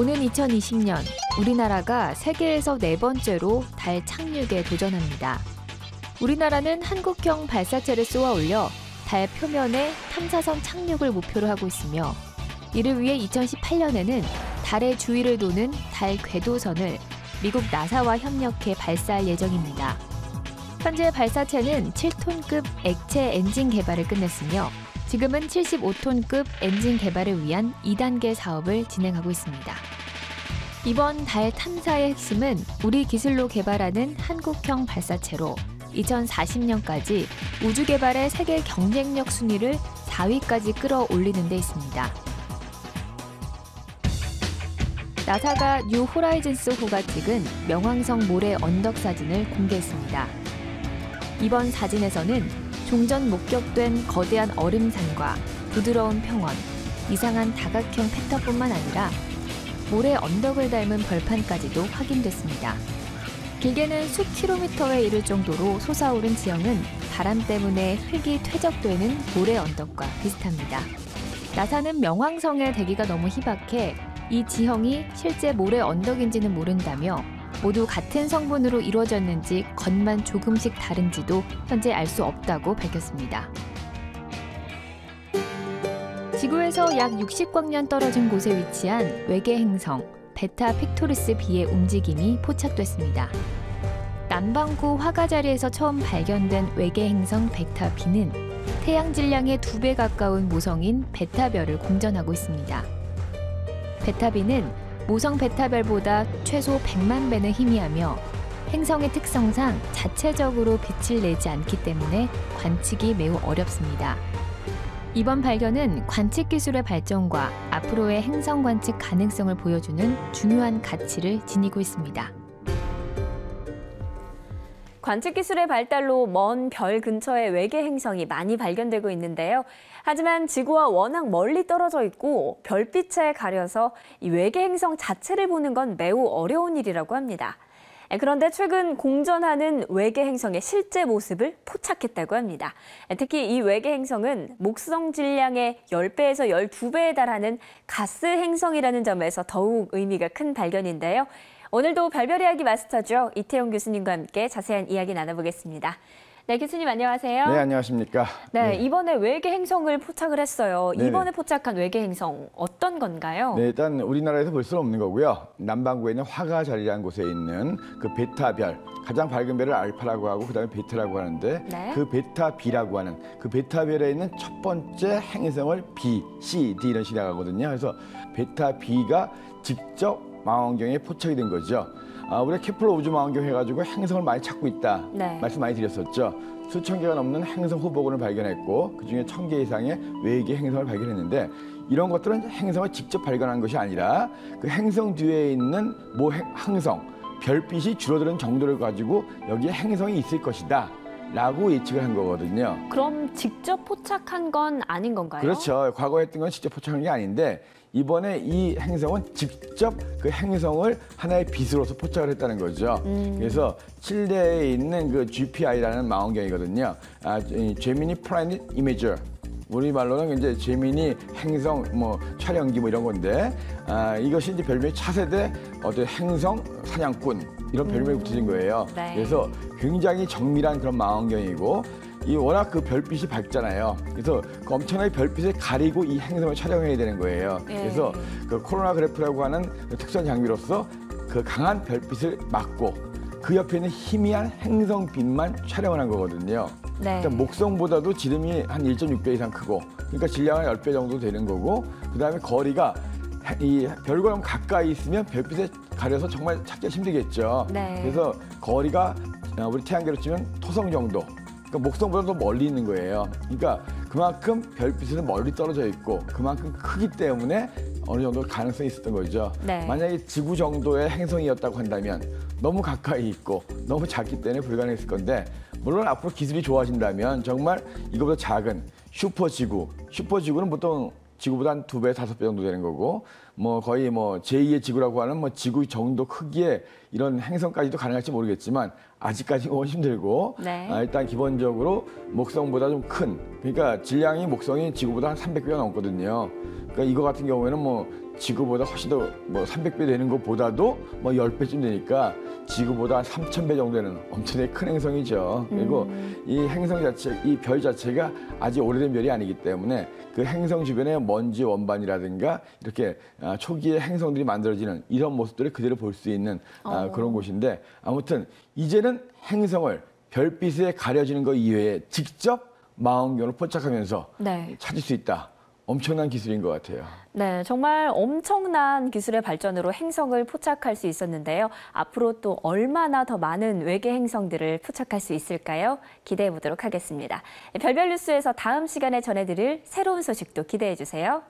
오는 2020년 우리나라가 세계에서 4번째로 달 착륙에 도전합니다. 우리나라는 한국형 발사체를 쏘아 올려 달 표면에 탐사선 착륙을 목표로 하고 있으며 이를 위해 2018년에는 달의 주위를 도는 달 궤도선을 미국 나사와 협력해 발사할 예정입니다. 현재 발사체는 7톤급 액체 엔진 개발을 끝냈으며 지금은 75톤급 엔진 개발을 위한 2단계 사업을 진행하고 있습니다. 이번 달 탐사의 핵심은 우리 기술로 개발하는 한국형 발사체로 2040년까지 우주 개발의 세계 경쟁력 순위를 4위까지 끌어올리는 데 있습니다. 나사가 뉴 호라이즌스호가 찍은 명왕성 모래 언덕 사진을 공개했습니다. 이번 사진에서는 종전 목격된 거대한 얼음산과 부드러운 평원, 이상한 다각형 패턴뿐만 아니라 모래 언덕을 닮은 벌판까지도 확인됐습니다. 길게는 수 킬로미터에 이를 정도로 솟아오른 지형은 바람 때문에 흙이 퇴적되는 모래 언덕과 비슷합니다. 나사는 명왕성의 대기가 너무 희박해 이 지형이 실제 모래 언덕인지는 모른다며 모두 같은 성분으로 이루어졌는지 겉만 조금씩 다른지도 현재 알 수 없다고 밝혔습니다. 지구에서 약 60광년 떨어진 곳에 위치한 외계 행성 베타 픽토리스 B의 움직임이 포착됐습니다. 남반구 화가자리에서 처음 발견된 외계 행성 베타 B는 태양 질량의 2배 가까운 모성인 베타별을 공전하고 있습니다. 베타 B는 모성 베타별보다 최소 100만 배는 희미하며 행성의 특성상 자체적으로 빛을 내지 않기 때문에 관측이 매우 어렵습니다. 이번 발견은 관측 기술의 발전과 앞으로의 행성 관측 가능성을 보여주는 중요한 가치를 지니고 있습니다. 관측 기술의 발달로 먼 별 근처의 외계 행성이 많이 발견되고 있는데요. 하지만 지구와 워낙 멀리 떨어져 있고 별빛에 가려서 이 외계 행성 자체를 보는 건 매우 어려운 일이라고 합니다. 그런데 최근 공전하는 외계 행성의 실제 모습을 포착했다고 합니다. 특히 이 외계 행성은 목성 질량의 10배에서 12배에 달하는 가스 행성이라는 점에서 더욱 의미가 큰 발견인데요. 오늘도 별별 이야기 마스터죠. 이태용 교수님과 함께 자세한 이야기 나눠보겠습니다. 네, 교수님 안녕하세요. 네, 안녕하십니까. 네, 이번에 외계 행성을 포착을 했어요. 네네. 이번에 포착한 외계 행성 어떤 건가요? 네, 일단 우리나라에서 볼 수는 없는 거고요. 남반구에 있는 화가자리라는 곳에 있는 그 베타별, 가장 밝은 별을 알파라고 하고 그다음에 베타라고 하는데 네. 그 베타 B라고 하는 그 베타별에 있는 첫 번째 행성을 B, C, D 이런 식으로 나가거든요. 그래서 베타 B가 직접 망원경에 포착이 된 거죠. 우리가 케플러 우주망원경 해가지고 행성을 많이 찾고 있다. 네. 말씀 많이 드렸었죠. 수천 개가 넘는 행성 후보군을 발견했고 그중에 1000개 이상의 외계 행성을 발견했는데 이런 것들은 행성을 직접 발견한 것이 아니라 그 행성 뒤에 있는 모 항성, 별빛이 줄어드는 정도를 가지고 여기에 행성이 있을 것이다. 라고 예측을 한 거거든요. 그럼 직접 포착한 건 아닌 건가요? 그렇죠. 과거에 했던 건 직접 포착한 게 아닌데 이번에 이 행성은 직접 그 행성을 하나의 빛으로서 포착을 했다는 거죠. 그래서 칠레에 있는 그 GPI라는 망원경이거든요. 제미니 플래닛 이미저. 우리말로는 이제 제미니 행성 촬영기 이런 건데 이것이 이제 별명이 차세대 어떤 행성 사냥꾼 이런 별명이 붙여진 거예요. 네. 그래서 굉장히 정밀한 그런 망원경이고 이 워낙 그 별빛이 밝잖아요. 그래서 그 엄청나게 별빛을 가리고 이 행성을 촬영해야 되는 거예요. 네. 그래서 그 코로나그래프라고 하는 그 특수한 장비로서 그 강한 별빛을 막고 그 옆에 있는 희미한 행성빛만 촬영을 한 거거든요. 네. 그러니까 목성보다도 지름이 한 1.6배 이상 크고 그러니까 질량은 10배 정도 되는 거고 그다음에 거리가 이 별과 너무 가까이 있으면 별빛에 가려서 정말 찾기가 힘들겠죠. 네. 그래서 거리가 우리 태양계로 치면 토성 정도 그러니까 목성보다 더 멀리 있는 거예요. 그러니까 그만큼 별빛은 멀리 떨어져 있고 그만큼 크기 때문에 어느 정도 가능성이 있었던 거죠. 네. 만약에 지구 정도의 행성이었다고 한다면 너무 가까이 있고 너무 작기 때문에 불가능했을 건데 물론 앞으로 기술이 좋아진다면 정말 이거보다 작은 슈퍼지구는 보통 지구보다 한 2배, 5배 정도 되는 거고 거의 제2의 지구라고 하는 지구 정도 크기의 이런 행성까지도 가능할지 모르겠지만 아직까지는 힘들고 네. 일단 기본적으로 목성보다 좀 큰 그러니까 질량이 목성이 지구보다 한 300배가 넘거든요. 그러니까 이거 같은 경우에는 지구보다 훨씬 더 뭐 300배 되는 것보다도 뭐 10배쯤 되니까 지구보다 3,000배 정도 되는 엄청나게 큰 행성이죠. 그리고 이 행성 자체, 이 별 자체가 아직 오래된 별이 아니기 때문에 그 행성 주변의 먼지 원반이라든가 이렇게 초기에 행성들이 만들어지는 이런 모습들을 그대로 볼 수 있는 그런 곳인데, 아무튼 이제는 행성을 별빛에 가려지는 것 이외에 직접 망원경으로 포착하면서 네. 찾을 수 있다. 엄청난 기술인 것 같아요. 네, 정말 엄청난 기술의 발전으로 행성을 포착할 수 있었는데요. 앞으로 또 얼마나 더 많은 외계 행성들을 포착할 수 있을까요? 기대해 보도록 하겠습니다. 별별 뉴스에서 다음 시간에 전해드릴 새로운 소식도 기대해 주세요.